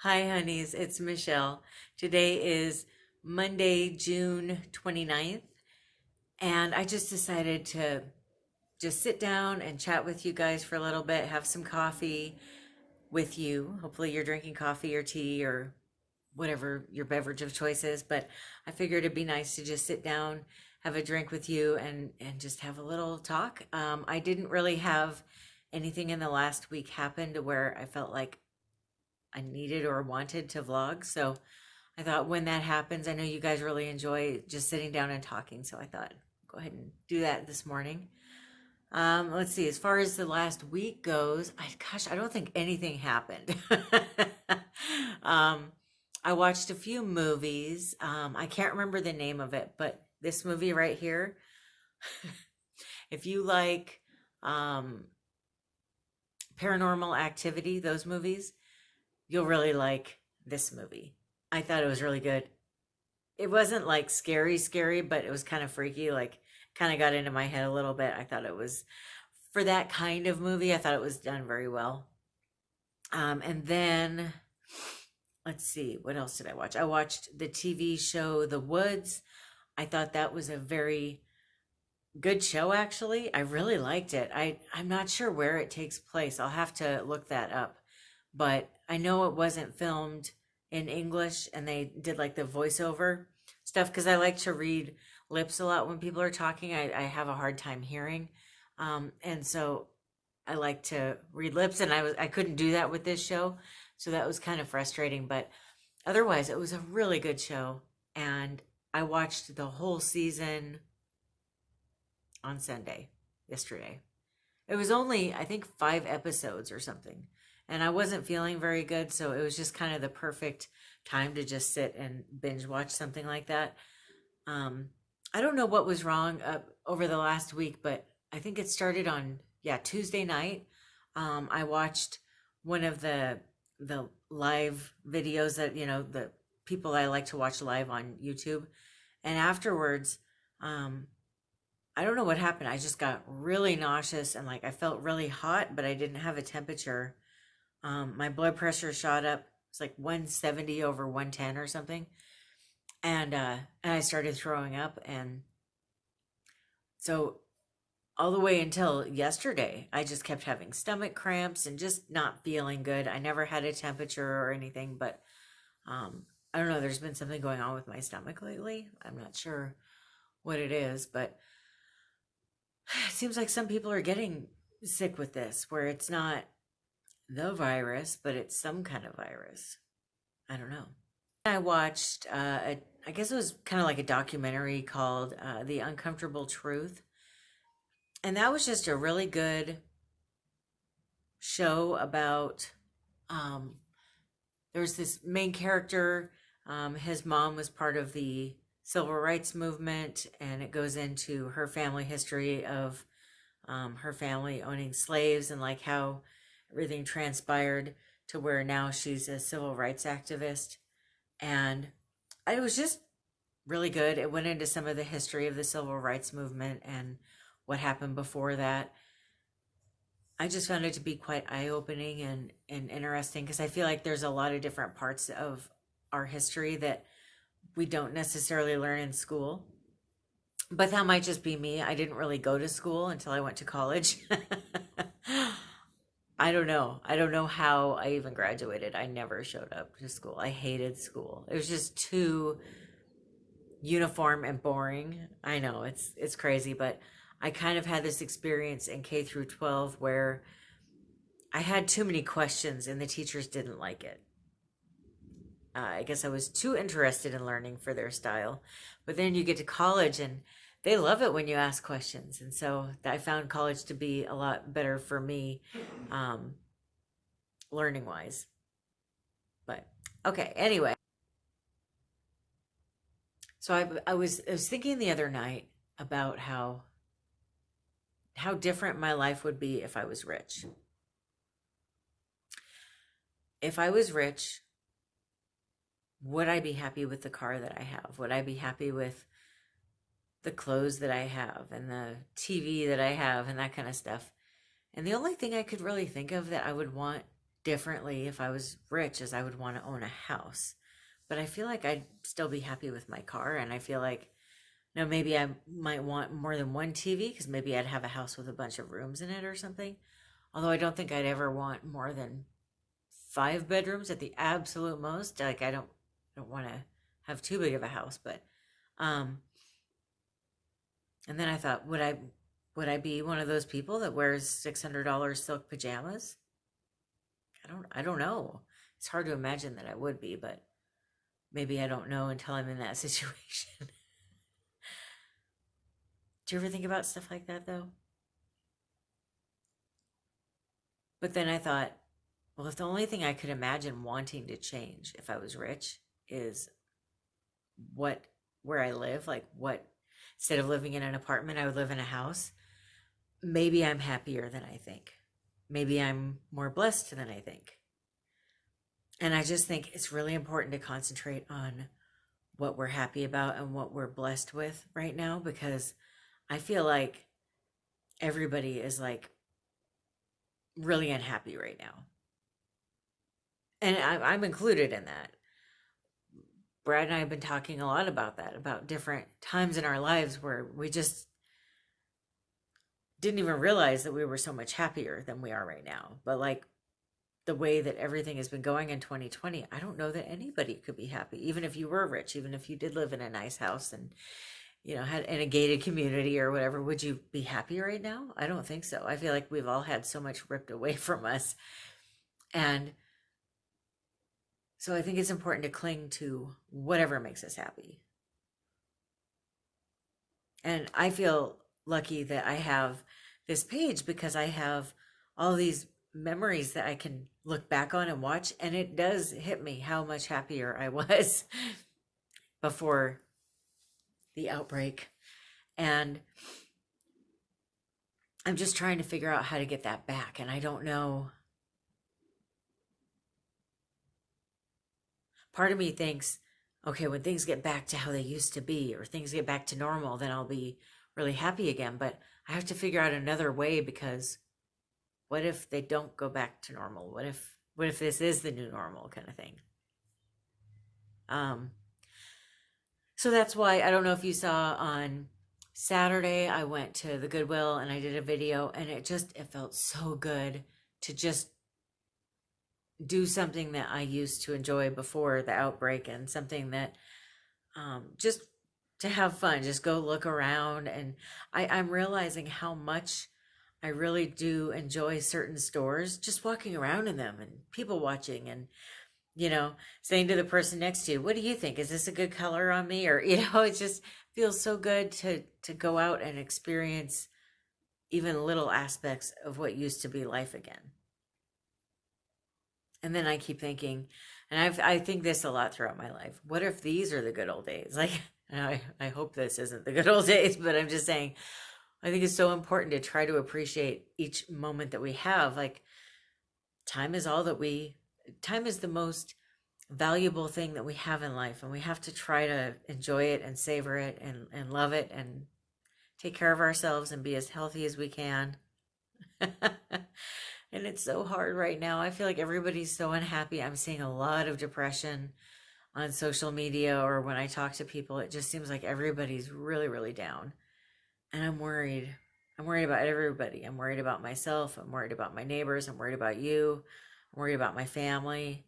Hi, honeys. It's Michelle. Today is Monday, June 29th, and I just decided to just sit down and chat with you guys for a little bit, have some coffee with you. Hopefully, you're drinking coffee or tea or whatever your beverage of choice is, but I figured it'd be nice to just sit down, have a drink with you, and just have a little talk. I didn't really have anything in the last week happen to where I felt like I needed or wanted to vlog. So I thought when that happens, I know you guys really enjoy just sitting down and talking. So I thought, go ahead and do that this morning. Let's see, as far as the last week goes, I don't think anything happened. um, I watched a few movies. I can't remember the name of it, but this movie right here, if you like paranormal activity, those movies, you'll really like this movie. I thought it was really good. It wasn't like scary, but it was kind of freaky, like kind of got into my head a little bit. I thought it was for that kind of movie, I thought it was done very well. And then let's see, what else did I watch? I watched the TV show The Woods. I thought that was a very good show actually. I really liked it. I'm not sure where it takes place. I'll have to look that up. But I know it wasn't filmed in English and they did like the voiceover stuff because I like to read lips a lot when people are talking. I have a hard time hearing. And so I like to read lips and I couldn't do that with this show. So that was kind of frustrating, but otherwise it was a really good show and I watched the whole season on Sunday, yesterday. It was only, I think, 5 episodes or something. And I wasn't feeling very good, so it was just kind of the perfect time to just sit and binge watch something like that. Um, I don't know what was wrong over the last week, but I think it started on, yeah, Tuesday night. I watched one of the live videos that, the people I like to watch live on YouTube. And afterwards, um, I don't know what happened. I just got really nauseous and like I felt really hot, but I didn't have a temperature. My blood pressure shot up. It's like 170 over 110 or something. And I started throwing up. And so all the way until yesterday, I just kept having stomach cramps and just not feeling good. I never had a temperature or anything, but I don't know. There's been something going on with my stomach lately. I'm not sure what it is, but it seems like some people are getting sick with this, where it's not the virus, but it's some kind of virus. I don't know. I watched, I guess it was kind of like a documentary called The Uncomfortable Truth. And that was just a really good show about, um, there was this main character. His mom was part of the civil rights movement, and it goes into her family history of her family owning slaves and like how everything transpired to where now she's a civil rights activist. And it was just really good. It went into some of the history of the civil rights movement and what happened before that. I just found it to be quite eye-opening and interesting because I feel like there's a lot of different parts of our history that we don't necessarily learn in school. But that might just be me. I didn't really go to school until I went to college. I don't know. I don't know how I even graduated. I never showed up to school. I hated school. It was just too uniform and boring. I know it's crazy, but I kind of had this experience in K through 12 where I had too many questions and the teachers didn't like it. I guess I was too interested in learning for their style. But then you get to college and they love it when you ask questions. And so I found college to be a lot better for me, um, learning wise. But okay, anyway. So I was thinking the other night about how different my life would be if I was rich. If I was rich, would I be happy with the car that I have? Would I be happy with the clothes that I have and the TV that I have and that kind of stuff? And the only thing I could really think of that I would want differently if I was rich, as I would want to own a house. But I feel like I'd still be happy with my car, and I feel like, maybe I might want more than one TV because maybe I'd have a house with a bunch of rooms in it or something. Although I don't think I'd ever want more than 5 bedrooms at the absolute most. Like I don't want to have too big of a house, but um and then I thought, would I be one of those people that wears $600 silk pajamas? I don't know. It's hard to imagine that I would be, but maybe I don't know until I'm in that situation. Do you ever think about stuff like that though? But then I thought, well, if the only thing I could imagine wanting to change if I was rich is what where I live, like what instead of living in an apartment, I would live in a house. Maybe I'm happier than I think. Maybe I'm more blessed than I think. And I just think it's really important to concentrate on what we're happy about and what we're blessed with right now, because I feel like everybody is like really unhappy right now. And I'm included in that. Brad and I have been talking a lot about that, about different times in our lives where we just didn't even realize that we were so much happier than we are right now. But like the way that everything has been going in 2020, I don't know that anybody could be happy, even if you were rich, even if you did live in a nice house and, had in a gated community or whatever. Would you be happy right now? I don't think so. I feel like we've all had so much ripped away from us. And so I think it's important to cling to whatever makes us happy. And I feel lucky that I have this page because I have all these memories that I can look back on and watch. And it does hit me how much happier I was before the outbreak. And I'm just trying to figure out how to get that back. And I don't know. Part of me thinks, okay, when things get back to how they used to be or things get back to normal, then I'll be really happy again. But I have to figure out another way, because what if they don't go back to normal? What if this is the new normal kind of thing? So that's why, I don't know if you saw on Saturday, I went to the Goodwill and I did a video, and it felt so good to just do something that I used to enjoy before the outbreak, and something that just to have fun, just go look around. And I'm realizing how much I really do enjoy certain stores, just walking around in them and people watching, and saying to the person next to you, what do you think? Is this a good color on me? Or, it just feels so good to go out and experience even little aspects of what used to be life again. And then I keep thinking, and I think this a lot throughout my life, what if these are the good old days? Like, I hope this isn't the good old days, but I'm just saying, I think it's so important to try to appreciate each moment that we have. Like, time is the most valuable thing that we have in life, and we have to try to enjoy it and savor it and love it and take care of ourselves and be as healthy as we can. And it's so hard right now. I feel like everybody's so unhappy. I'm seeing a lot of depression on social media, or when I talk to people, it just seems like everybody's really, really down. And I'm worried. I'm worried about everybody. I'm worried about myself. I'm worried about my neighbors. I'm worried about you. I'm worried about my family,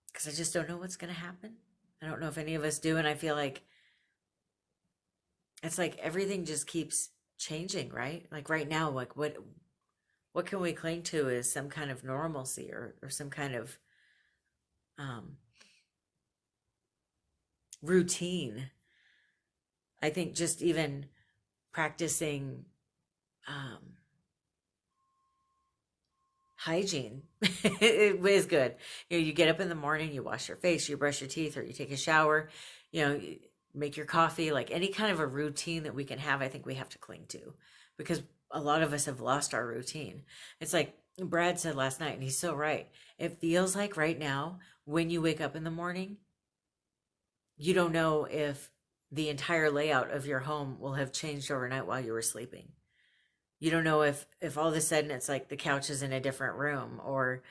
because I just don't know what's going to happen. I don't know if any of us do. And I feel like it's like everything just keeps changing, right? Like right now, like what can we cling to as some kind of normalcy, or some kind of routine? I think just even practicing hygiene it is good. You get up in the morning, you wash your face, you brush your teeth, or you take a shower, you make your coffee. Like any kind of a routine that we can have, I think we have to cling to, because a lot of us have lost our routine. It's like Brad said last night, and he's so right. It feels like right now, when you wake up in the morning, you don't know if the entire layout of your home will have changed overnight while you were sleeping. You don't know if all of a sudden it's like the couch is in a different room, or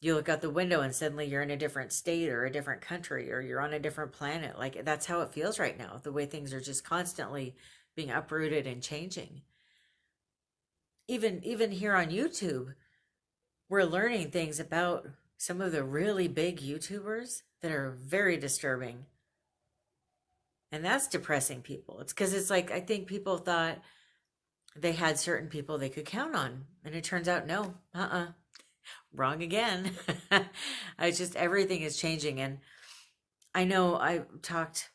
you look out the window and suddenly you're in a different state or a different country, or you're on a different planet. Like that's how it feels right now. The way things are just constantly being uprooted and changing. Even here on YouTube, we're learning things about some of the really big YouTubers that are very disturbing. And that's depressing people. It's because it's like I think people thought they had certain people they could count on. And it turns out no, wrong again. I just, everything is changing. And I know I talked,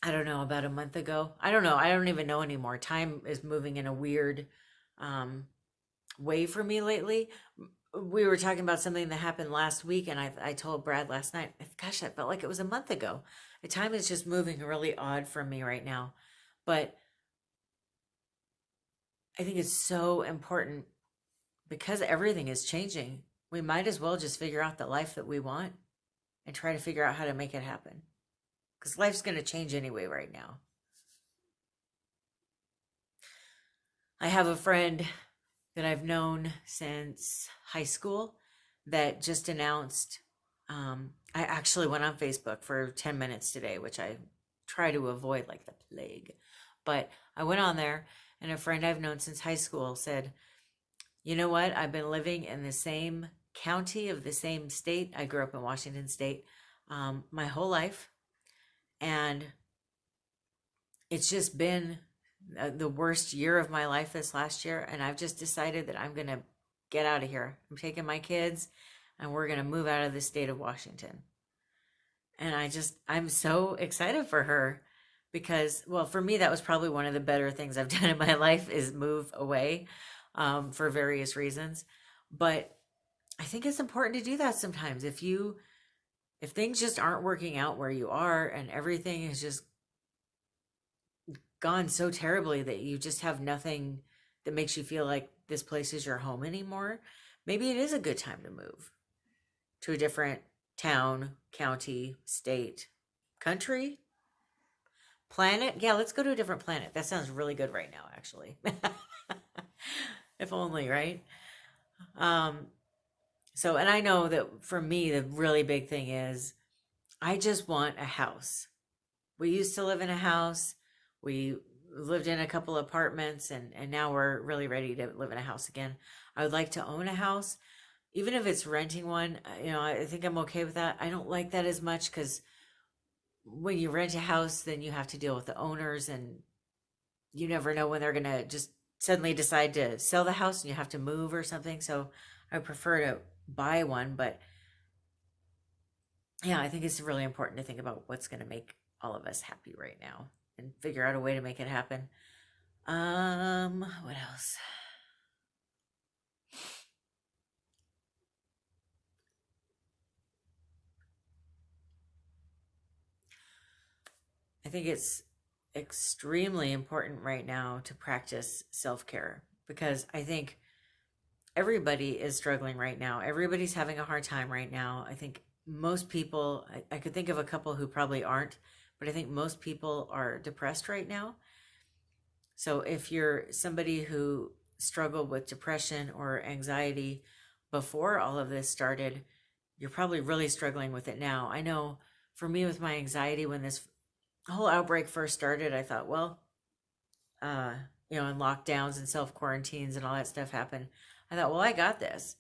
I don't know, about a month ago. I don't know. I don't even know anymore. Time is moving in a weird way for me lately. We were talking about something that happened last week, and I told Brad last night, gosh, that felt like it was a month ago. The time is just moving really odd for me right now. But I think it's so important because everything is changing. We might as well just figure out the life that we want and try to figure out how to make it happen. Because life's going to change anyway right now. I have a friend that I've known since high school that just announced, I actually went on Facebook for 10 minutes today, which I try to avoid like the plague. But I went on there, and a friend I've known since high school said, you know what? I've been living in the same county of the same state. I grew up in Washington State my whole life. And it's just been the worst year of my life this last year. And I've just decided that I'm going to get out of here. I'm taking my kids and we're going to move out of the state of Washington. And I'm so excited for her because, well, for me, that was probably one of the better things I've done in my life is move away for various reasons. But I think it's important to do that sometimes. If things just aren't working out where you are and everything is just gone so terribly that you just have nothing that makes you feel like this place is your home anymore, maybe it is a good time to move to a different town, county, state, country, planet. Yeah, let's go to a different planet. That sounds really good right now, actually. If only, right? So, and I know that for me, the really big thing is I just want a house. We used to live in a house. We lived in a couple apartments, and now we're really ready to live in a house again. I would like to own a house, even if it's renting one. I think I'm okay with that. I don't like that as much because when you rent a house, then you have to deal with the owners, and you never know when they're going to just suddenly decide to sell the house and you have to move or something. So I prefer to buy one. But yeah, I think it's really important to think about what's going to make all of us happy right now and figure out a way to make it happen. What else? I think it's extremely important right now to practice self-care because I think everybody is struggling right now. Everybody's having a hard time right now. I think most people, I could think of a couple who probably aren't, but I think most people are depressed right now. So if you're somebody who struggled with depression or anxiety before all of this started, you're probably really struggling with it now. I know for me with my anxiety, when this whole outbreak first started, I thought, well, and lockdowns and self quarantines and all that stuff happened. I thought, well, I got this.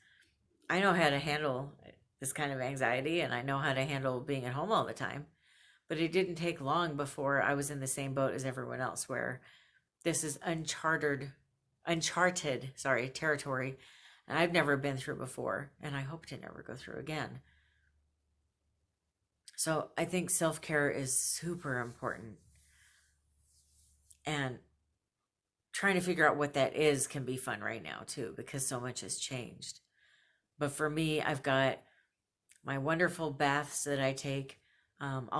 I know how to handle this kind of anxiety, and I know how to handle being at home all the time. But it didn't take long before I was in the same boat as everyone else, where this is uncharted territory, and I've never been through before, and I hope to never go through again. So I think self-care is super important, and trying to figure out what that is can be fun right now too, because so much has changed. But for me, I've got my wonderful baths that I take. I've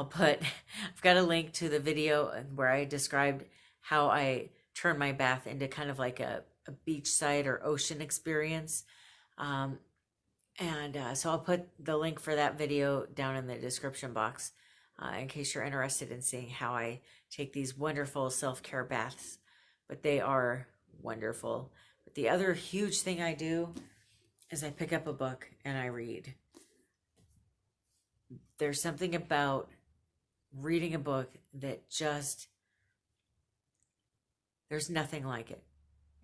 got a link to the video where I described how I turn my bath into kind of like a beachside or ocean experience. So I'll put the link for that video down in the description box in case you're interested in seeing how I take these wonderful self-care baths. But they are wonderful. But the other huge thing I do is I pick up a book and I read. There's something about reading a book that just, there's nothing like it.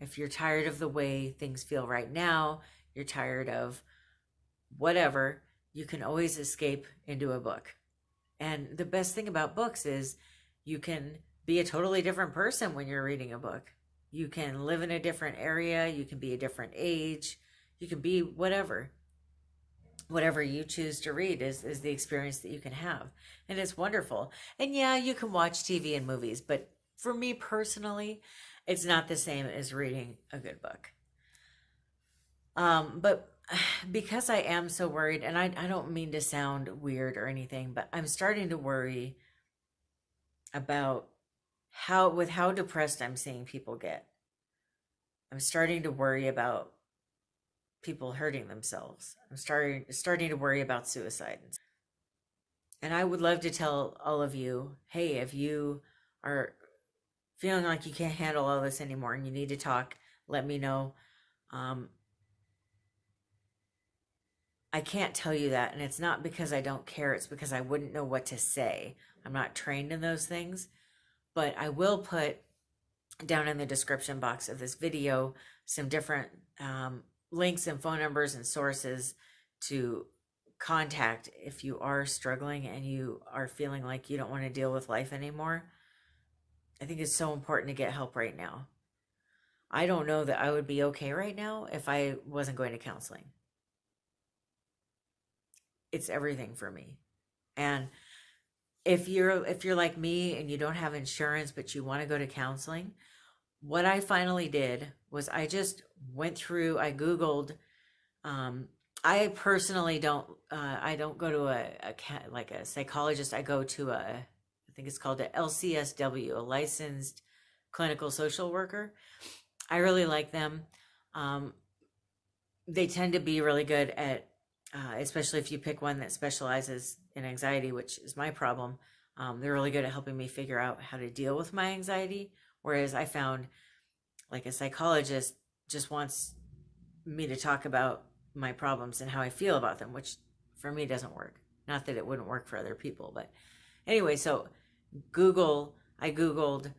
If you're tired of the way things feel right now, you're tired of whatever, you can always escape into a book. And the best thing about books is you can be a totally different person when you're reading a book. You can live in a different area, you can be a different age, you can be whatever. Whatever you choose to read is the experience that you can have. And it's wonderful. And yeah, you can watch TV and movies, but for me personally, it's not the same as reading a good book. But because I am so worried, and I don't mean to sound weird or anything, but I'm starting to worry about how depressed I'm seeing people get. I'm starting to worry about people hurting themselves. I'm starting to worry about suicide. And I would love to tell all of you, hey, if you are feeling like you can't handle all this anymore and you need to talk, let me know. I can't tell you that, and it's not because I don't care, it's because I wouldn't know what to say. I'm not trained in those things, but I will put down in the description box of this video some different links and phone numbers and sources to contact if you are struggling and you are feeling like you don't want to deal with life anymore. I think it's so important to get help right now. I don't know that I would be okay right now if I wasn't going to counseling. It's everything for me. And if you're like me and you don't have insurance but you want to go to counseling, what I finally did was I just went through, I Googled, I personally don't go to a psychologist. I go to I think it's called a LCSW, a licensed clinical social worker. I really like them. They tend to be really good at, especially if you pick one that specializes in anxiety, which is my problem. They're really good at helping me figure out how to deal with my anxiety. Whereas I found like a psychologist just wants me to talk about my problems and how I feel about them, which for me doesn't work. Not that it wouldn't work for other people, but anyway, so I Googled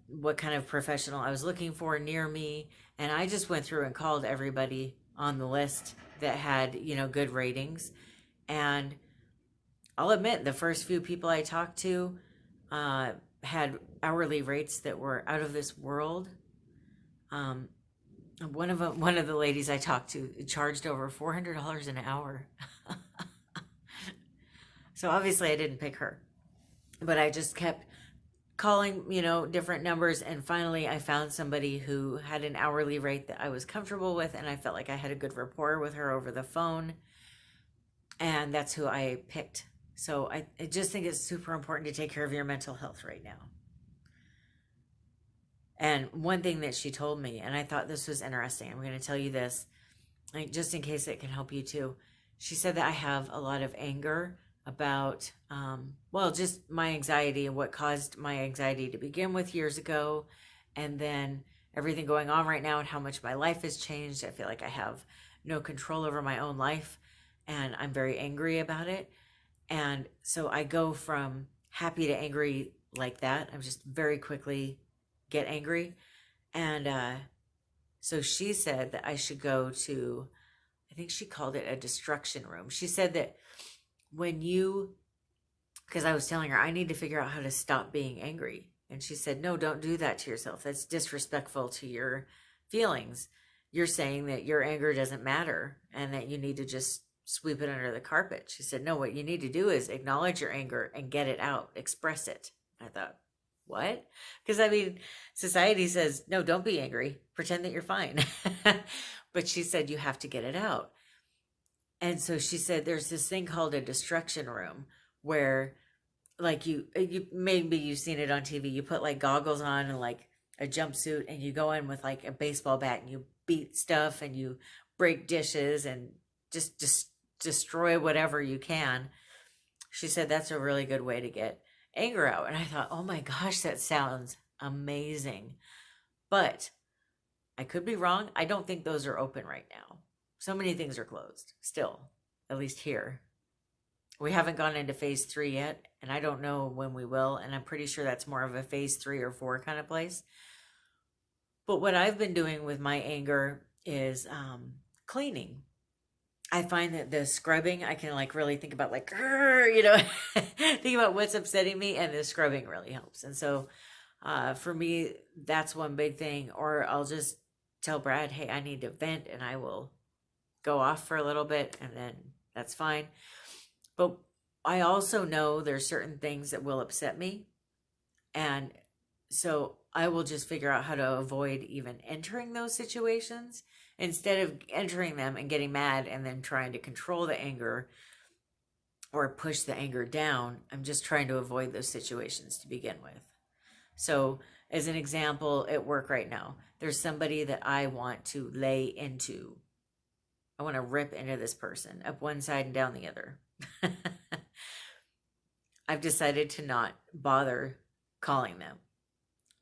what kind of professional I was looking for near me. And I just went through and called everybody on the list that had, good ratings. And I'll admit, the first few people I talked to had hourly rates that were out of this world. One of the ladies I talked to charged over $400 an hour. So obviously I didn't pick her, but I just kept calling, different numbers. And finally I found somebody who had an hourly rate that I was comfortable with. And I felt like I had a good rapport with her over the phone. And that's who I picked. So I just think it's super important to take care of your mental health right now. And one thing that she told me, and I thought this was interesting, I'm going to tell you this, just in case it can help you too. She said that I have a lot of anger about, just my anxiety and what caused my anxiety to begin with years ago. And then everything going on right now and how much my life has changed. I feel like I have no control over my own life and I'm very angry about it. And so I go from happy to angry like that. I'm just very quickly get angry. And so she said that I should go to, I think she called it a destruction room. She said that because I was telling her I need to figure out how to stop being angry. And she said, no, don't do that to yourself. That's disrespectful to your feelings. You're saying that your anger doesn't matter and that you need to just sweep it under the carpet. She said, no, what you need to do is acknowledge your anger and get it out, express it. I thought, what? Because society says, no, don't be angry. Pretend that you're fine. But she said, you have to get it out. And so she said, there's this thing called a destruction room where like you maybe you've seen it on TV. You put like goggles on and like a jumpsuit and you go in with like a baseball bat and you beat stuff and you break dishes and just destroy whatever you can. She said that's a really good way to get anger out. And I thought, oh my gosh, that sounds amazing. But I could be wrong. I don't think those are open right now. So many things are closed still, at least here. We haven't gone into phase 3 yet, and I don't know when we will. And I'm pretty sure that's more of a phase 3 or 4 kind of place. But what I've been doing with my anger is cleaning. I find that the scrubbing, I can like really think about like, think about what's upsetting me, and the scrubbing really helps. And so for me, that's one big thing. Or I'll just tell Brad, hey, I need to vent, and I will go off for a little bit, and then that's fine. But I also know there's certain things that will upset me. And so I will just figure out how to avoid even entering those situations instead of entering them and getting mad and then trying to control the anger or push the anger down. I'm just trying to avoid those situations to begin with. So as an example, at work right now, there's somebody that I want to lay into. I want to rip into this person up one side and down the other. I've decided to not bother calling them,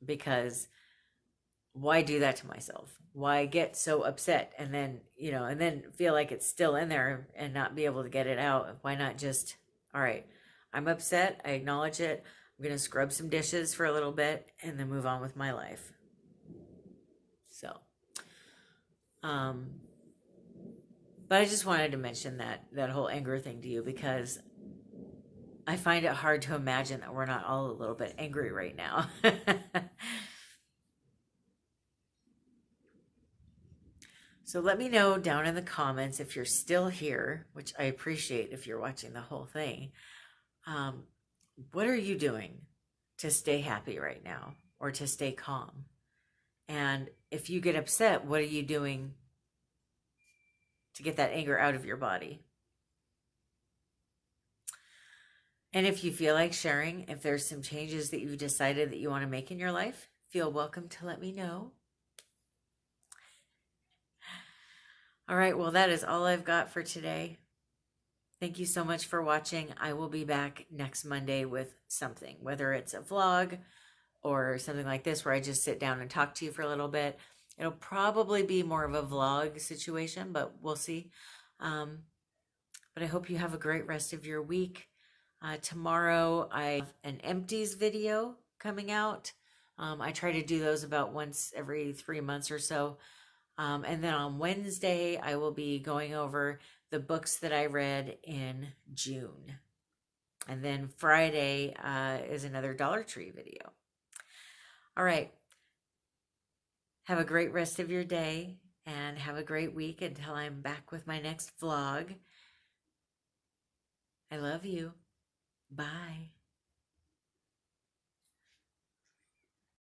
because why do that to myself? Why get so upset and then, and then feel like it's still in there and not be able to get it out? Why not just, all right, I'm upset. I acknowledge it. I'm going to scrub some dishes for a little bit and then move on with my life. So, but I just wanted to mention that whole anger thing to you, because I find it hard to imagine that we're not all a little bit angry right now. So let me know down in the comments if you're still here, which I appreciate if you're watching the whole thing. What are you doing to stay happy right now or to stay calm? And if you get upset, what are you doing to get that anger out of your body? And if you feel like sharing, if there's some changes that you've decided that you want to make in your life, feel welcome to let me know. All right, well, that is all I've got for today. Thank you so much for watching. I will be back next Monday with something, whether it's a vlog or something like this where I just sit down and talk to you for a little bit. It'll probably be more of a vlog situation, but we'll see. But I hope you have a great rest of your week. Tomorrow I have an empties video coming out. I try to do those about once every 3 months or so. And then on Wednesday, I will be going over the books that I read in June. And then Friday is another Dollar Tree video. All right. Have a great rest of your day and have a great week until I'm back with my next vlog. I love you. Bye.